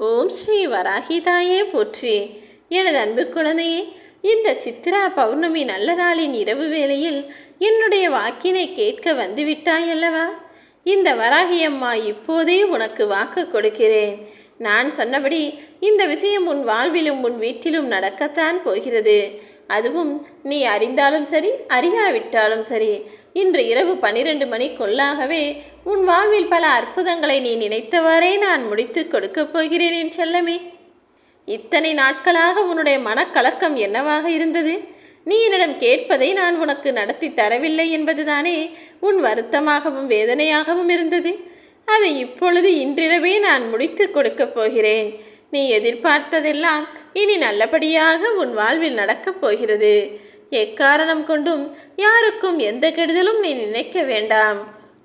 ஓம் ஸ்ரீ வராகிதாயே போற்றி. எனது அன்பு குழந்தையே, இந்த சித்ரா பௌர்ணமி நல்ல நாளின் இரவு வேளையில் என்னுடைய வாக்கினை கேட்க வந்துவிட்டாய் அல்லவா? இந்த வராகியம்மா இப்போதே உனக்கு வாக்கு கொடுக்கிறேன். நான் சொன்னபடி இந்த விஷயம் உன் வாழ்விலும் உன் வீட்டிலும் நடக்கத்தான் போகிறது. அதுவும் நீ அறிந்தாலும் சரி, அறியாவிட்டாலும் சரி, இன்று இரவு 12 மணிக்குள்ளாகவே உன் வாழ்வில் பல அற்புதங்களை நீ நினைத்தவாறே நான் முடித்து கொடுக்கப் போகிறேன் என் செல்லமே. இத்தனை நாட்களாக உன்னுடைய மனக்கலக்கம் என்னவாக இருந்தது? நீ என்னிடம் கேட்பதை நான் உனக்கு நடத்தி தரவில்லை என்பதுதானே உன் வருத்தமாகவும் வேதனையாகவும் இருந்தது. அதை இப்பொழுது இன்றிரவே நான் முடித்து கொடுக்கப் போகிறேன். நீ எதிர்பார்த்ததெல்லாம் இனி நல்லபடியாக உன் வாழ்வில் நடக்கப் போகிறது. எக்காரணம் கொண்டும் யாருக்கும் எந்த கெடுதலும் நீ நினைக்க வேண்டாம்.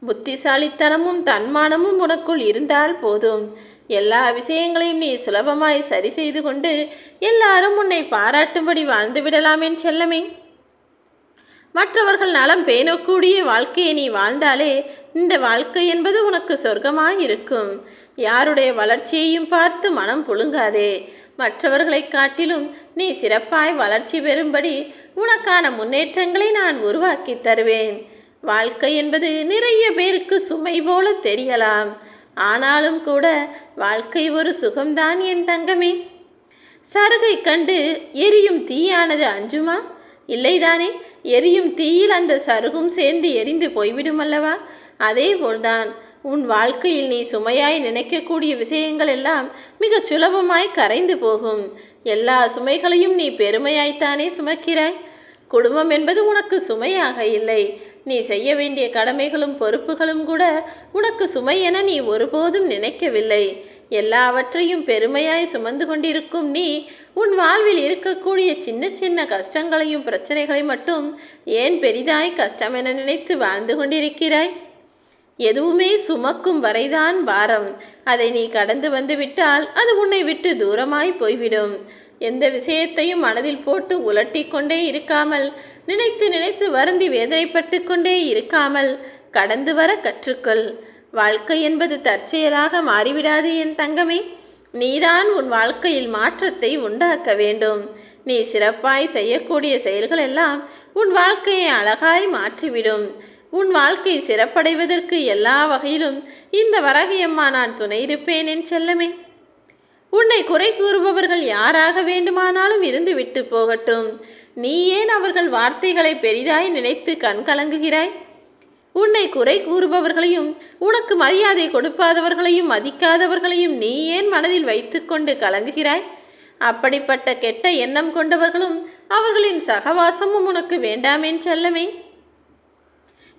புத்திசாலித்தனமும் தன்மானமும் உனக்குள் இருந்தால் போதும். எல்லா விஷயங்களையும் நீ சுலபமாய் சரி செய்து கொண்டு எல்லாரும் உன்னை பாராட்டும்படி வாழ்ந்து விடலாம் என் செல்லமே. மற்றவர்கள் நலம் பேணக்கூடிய வாழ்க்கையை நீ வாழ்ந்தாலே இந்த வாழ்க்கை என்பது உனக்கு சொர்க்கமாயிருக்கும். யாருடைய வளர்ச்சியையும் பார்த்து மனம் புழுங்காதே. மற்றவர்களை காட்டிலும் நீ சிறப்பாய் வளர்ச்சி பெறும்படி உனக்கான முன்னேற்றங்களை நான் உருவாக்கி தருவேன். வாழ்க்கை என்பது நிறைய பேருக்கு சுமை போல தெரியலாம். ஆனாலும் கூட வாழ்க்கை ஒரு சுகம்தான் என் தங்கமே. சருகை கண்டு எரியும் தீயானது அஞ்சுமா? இல்லைதானே? எரியும் தீயில் அந்த சருகும் சேர்ந்து எரிந்து போய்விடும் அல்லவா? அதே போல்தான் உன் வாழ்க்கையில் நீ சுமையாய் நினைக்கக்கூடிய விஷயங்கள் எல்லாம் மிக சுலபமாய் கரைந்து போகும். எல்லா சுமைகளையும் நீ பெருமையாய்த்தானே சுமக்கிறாய். குடும்பம் என்பது உனக்கு சுமையாக இல்லை. நீ செய்ய வேண்டிய கடமைகளும் பொறுப்புகளும் கூட உனக்கு சுமை என நீ ஒருபோதும் நினைக்கவில்லை. எல்லாவற்றையும் பெருமையாய் சுமந்து கொண்டிருக்கும் நீ உன் வாழ்வில் இருக்கக்கூடிய சின்ன சின்ன கஷ்டங்களையும் பிரச்சனைகளை மட்டும் ஏன் பெரிதாய் கஷ்டம் என நினைத்து வாழ்ந்து கொண்டிருக்கிறாய்? எதுவுமே சுமக்கும் வரைதான் பாரம். அதை நீ கடந்து வந்து விட்டால் அது உன்னை விட்டு தூரமாய் போய்விடும். எந்த விஷயத்தையும் மனதில் போட்டு உலட்டி கொண்டே இருக்காமல், நினைத்து நினைத்து வருந்தி வேதனைப்பட்டு கொண்டே இருக்காமல் கடந்து வர கற்றுக்கொள். வாழ்க்கை என்பது தற்செயலாக மாறிவிடாது என் தங்கமே. நீதான் உன் வாழ்க்கையில் மாற்றத்தை உண்டாக்க வேண்டும். நீ சிறப்பாய் செய்யக்கூடிய செயல்கள் எல்லாம் உன் வாழ்க்கையை அழகாய் மாற்றிவிடும். உன் வாழ்க்கை சிறப்படைவதற்கு எல்லா வகையிலும் இந்த வராகியம்மா நான் துணை இருப்பேன் என் செல்லமே. உன்னை குறை கூறுபவர்கள் யாராக வேண்டுமானாலும் இருந்து விட்டு போகட்டும். நீ ஏன் அவர்கள் வார்த்தைகளை பெரிதாய் நினைத்து கண்கலங்குகிறாய்? உன்னை குறை கூறுபவர்களையும் உனக்கு மரியாதை கொடுப்பாதவர்களையும் மதிக்காதவர்களையும் நீ ஏன் மனதில் வைத்து கொண்டு கலங்குகிறாய்? அப்படிப்பட்ட கெட்ட எண்ணம் கொண்டவர்களும் அவர்களின் சகவாசமும் உனக்கு வேண்டாமேன் செல்லமே.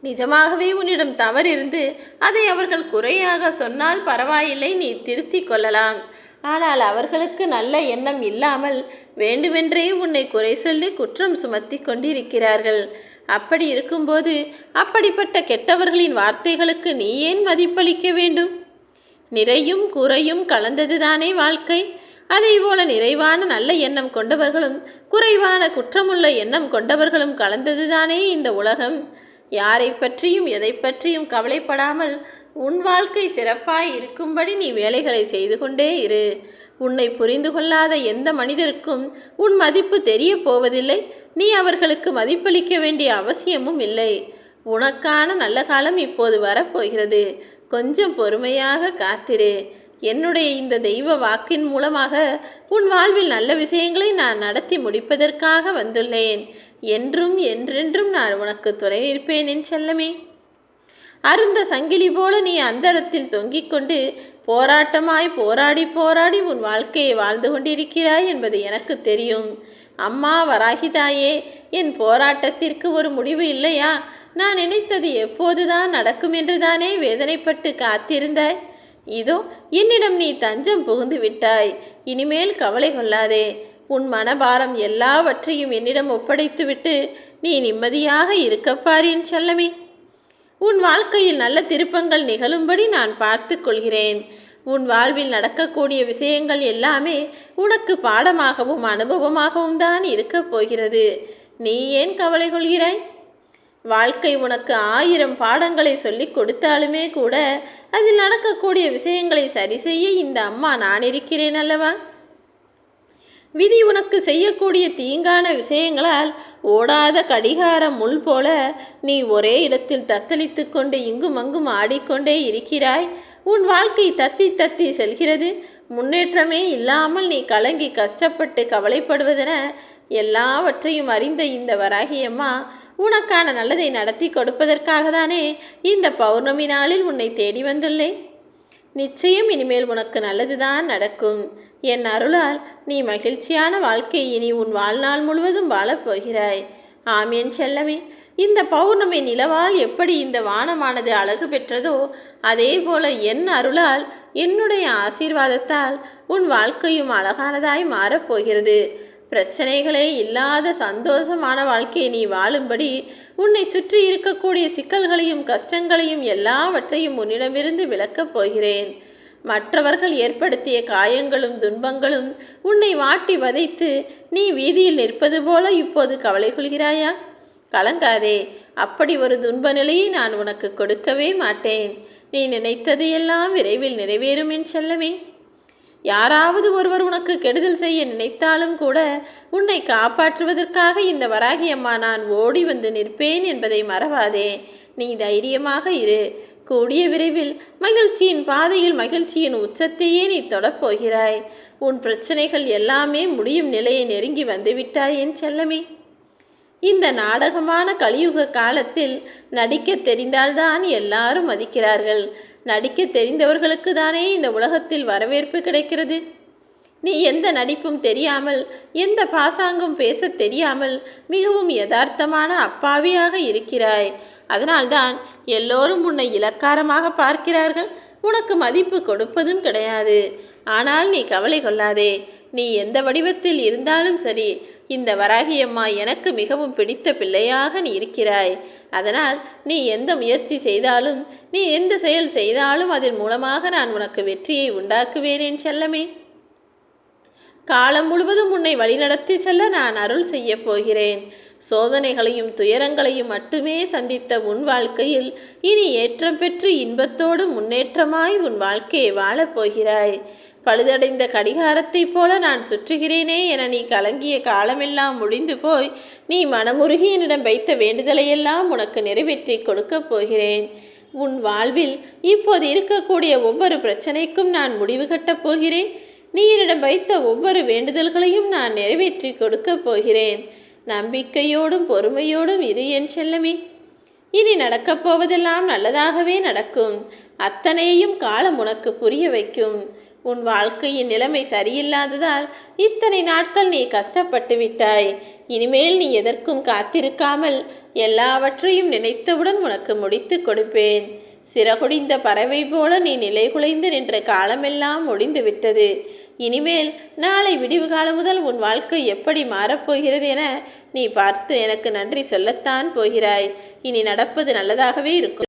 நிஜமாகவே உன்னிடம் தவறிருந்து அதை அவர்கள் குறையாக சொன்னால் பரவாயில்லை, நீ திருத்தி கொள்ளலாம். ஆனால் அவர்களுக்கு நல்ல எண்ணம் இல்லாமல் வேண்டுமென்றே உன்னை குறை சொல்லி குற்றம் சுமத்தி கொண்டிருக்கிறார்கள். அப்படி இருக்கும்போது அப்படிப்பட்ட கெட்டவர்களின் வார்த்தைகளுக்கு நீ ஏன் மதிப்பளிக்க வேண்டும்? நிறையும் குறையும் கலந்ததுதானே வாழ்க்கை. அதேபோல நிறைவான நல்ல எண்ணம் கொண்டவர்களும் குறைவான குற்றமுள்ள எண்ணம் கொண்டவர்களும் கலந்ததுதானே இந்த உலகம். யாரை பற்றியும் எதை பற்றியும் கவலைப்படாமல் உன் வாழ்க்கை சிறப்பாய் இருக்கும்படி நீ வேலைகளை செய்து கொண்டே இரு. உன்னை புரிந்து கொள்ளாத எந்த மனிதருக்கும் உன் மதிப்பு தெரிய போவதில்லை. நீ அவர்களுக்கு மதிப்பளிக்க வேண்டிய அவசியமும் இல்லை. உனக்கான நல்ல காலம் இப்போது வரப்போகிறது. கொஞ்சம் பொறுமையாக காத்திரு. என்னுடைய இந்த தெய்வ வாக்கின் மூலமாக உன் வாழ்வில் நல்ல விஷயங்களை நான் நடத்தி முடிப்பதற்காக வந்துள்ளேன். என்றும் என்றென்றும் நான் உனக்கு துணை நிற்பேன் என் செல்லமே. அருந்த சங்கிலி போல நீ அந்தரத்தில் தொங்கிக் கொண்டு போராட்டமாய் போராடி போராடி உன் வாழ்க்கையை வாழ்ந்து கொண்டிருக்கிறாய் என்பது எனக்கு தெரியும். அம்மா வராகிதாயே, என் போராட்டத்திற்கு ஒரு முடிவு இல்லையா? நான் நினைத்தது எப்போதுதான் நடக்கும் என்றுதானே வேதனைப்பட்டு காத்திருந்தாய். இதோ என்னிடம் நீ தஞ்சம் புகுந்து விட்டாய். இனிமேல் கவலை கொள்ளாதே. உன் மனபாரம் எல்லாவற்றையும் என்னிடம் ஒப்படைத்துவிட்டு நீ நிம்மதியாக இருக்கப்பார் என் செல்லமே. உன் வாழ்க்கையில் நல்ல திருப்பங்கள் நிகழும்படி நான் பார்த்து கொள்கிறேன். உன் வாழ்வில் நடக்கக்கூடிய விஷயங்கள் எல்லாமே உனக்கு பாடமாகவும் அனுபவமாகவும் தான் இருக்கப் போகிறது. நீ ஏன் கவலை கொள்கிறாய்? வாழ்க்கை உனக்கு 1000 பாடங்களை சொல்லி கொடுத்தாலுமே கூட அதில் நடக்கக்கூடிய விஷயங்களை சரி செய்ய இந்த அம்மா நான் இருக்கிறேன் அல்லவா? விதி உனக்கு செய்யக்கூடிய தீங்கான விஷயங்களால் ஓடாத கடிகார முள் போல நீ ஒரே இடத்தில் தத்தளித்து கொண்டு இங்கும் அங்கும் ஆடிக்கொண்டே இருக்கிறாய். உன் வாழ்க்கை தத்தி தத்தி செல்கிறது. முன்னேற்றமே இல்லாமல் நீ கலங்கி கஷ்டப்பட்டு கவலைப்படுவதென எல்லாவற்றையும் அறிந்த இந்த வராகியம்மா உனக்கான நல்லதை நடத்தி கொடுப்பதற்காக தானே இந்த பௌர்ணமி நாளில் உன்னை தேடி வந்துள்ளேன். நிச்சயம் இனிமேல் உனக்கு நல்லதுதான் நடக்கும். என் அருளால் நீ மகிழ்ச்சியான வாழ்க்கை இனி உன் வாழ்நாள் முழுவதும் வாழப்போகிறாய். ஆமேன் செல்லமே. இந்த பௌர்ணமி நிலவால் எப்படி இந்த வானமானது அழகு பெற்றதோ அதே போல என் அருளால் என்னுடைய ஆசீர்வாதத்தால் உன் வாழ்க்கையும் அழகானதாய் மாறப்போகிறது. பிரச்சனைகளே இல்லாத சந்தோஷமான வாழ்க்கையை நீ வாழும்படி உன்னை சுற்றி இருக்கக்கூடிய சிக்கல்களையும் கஷ்டங்களையும் எல்லாவற்றையும் உன்னிடமிருந்து விலக்கப் போகிறேன். மற்றவர்கள் ஏற்படுத்திய காயங்களும் துன்பங்களும் உன்னை வாட்டி வதைத்து நீ வீதியில் நிற்பது போல இப்போது கவலை கொள்கிறாயா? கலங்காதே. அப்படி ஒரு துன்ப நிலையை நான் உனக்கு கொடுக்கவே மாட்டேன். நீ நினைத்தது எல்லாம் விரைவில் நிறைவேறும் என் செல்லமே. யாராவது ஒருவர் உனக்கு கெடுதல் செய்ய நினைத்தாலும் கூட உன்னை காப்பாற்றுவதற்காக இந்த வராகியம்மா நான் ஓடி வந்து நிற்பேன் என்பதை மறவாதே. நீ தைரியமாக இரு. கூடிய விரைவில் மகிழ்ச்சியின் பாதையில் மகிழ்ச்சியின் உச்சத்தையே நீ தொடப்போகிறாய். உன் பிரச்சனைகள் எல்லாமே முடியும் நிலையை நெருங்கி வந்துவிட்டாய் என் செல்லமே. இந்த நாடகமான கலியுக காலத்தில் நடிக்க தெரிந்தால்தான் எல்லாரும் மதிக்கிறார்கள். நடிக்க தெரிந்தவர்களுக்கு தானே இந்த உலகத்தில் வரவேற்பு கிடைக்கிறது. நீ எந்த நடிப்பும் தெரியாமல் எந்த பாசாங்கும் பேச தெரியாமல் மிகவும் யதார்த்தமான அப்பாவியாக இருக்கிறாய். அதனால்தான் எல்லோரும் உன்னை இலக்காரமாக பார்க்கிறார்கள். உனக்கு மதிப்பு கொடுப்பதும் கிடையாது. ஆனால் நீ கவலை கொள்ளாதே. நீ எந்த வடிவத்தில் இருந்தாலும் சரி, இந்த வராகியம்மா எனக்கு மிகவும் பிடித்த பிள்ளையாக நீ இருக்கிறாய். அதனால் நீ எந்த முயற்சி செய்தாலும் நீ எந்த செயல் செய்தாலும் அதன் மூலமாக நான் உனக்கு வெற்றியை உண்டாக்குவேன் செல்லமே. காலம் முழுவதும் உன்னை வழிநடத்தி செல்ல நான் அருள் செய்ய போகிறேன். சோதனைகளையும் துயரங்களையும் மட்டுமே சந்தித்த உன் வாழ்க்கையில் இனி ஏற்றம் பெற்று இன்பத்தோடு முன்னேற்றமாய் உன் வாழ்க்கையை வாழப்போகிறாய். பழுதடைந்த கடிகாரத்தைப் போல நான் சுற்றுகிறேனே என நீ கலங்கிய காலமெல்லாம் முடிந்து போய் நீ மனமுருகி என்னிடம் வைத்த வேண்டுதலையெல்லாம் உனக்கு நிறைவேற்றி கொடுக்கப் போகிறேன். உன் வாழ்வில் இப்போது இருக்கக்கூடிய ஒவ்வொரு பிரச்சனைக்கும் நான் முடிவு கட்டப் போகிறேன். நீ என்னிடம் வைத்த ஒவ்வொரு வேண்டுதல்களையும் நான் நிறைவேற்றி கொடுக்கப் போகிறேன். நம்பிக்கையோடும் பொறுமையோடும் இரு என் செல்லமே. இனி நடக்கப் போவதெல்லாம் நல்லதாகவே நடக்கும். அத்தனையும் காலம் உனக்கு புரிய வைக்கும். உன் வாழ்க்கையின் நிலைமை சரியில்லாததால் இத்தனை நாட்கள் நீ கஷ்டப்பட்டு விட்டாய். இனிமேல் நீ எதற்கும் காத்திருக்காமல் எல்லாவற்றையும் நினைத்தவுடன் உனக்கு முடித்து கொடுப்பேன். சிறகுடிந்த பறவை போல நீ நிலைகுலைந்து நின்ற காலமெல்லாம் முடிந்து விட்டது. இனிமேல் நாளை விடிவு காலம் முதல் உன் வாழ்க்கை எப்படி மாறப்போகிறது என நீ பார்த்து எனக்கு நன்றி சொல்லத்தான் போகிறாய். இனி நடப்பது நல்லதாகவே இருக்கும்.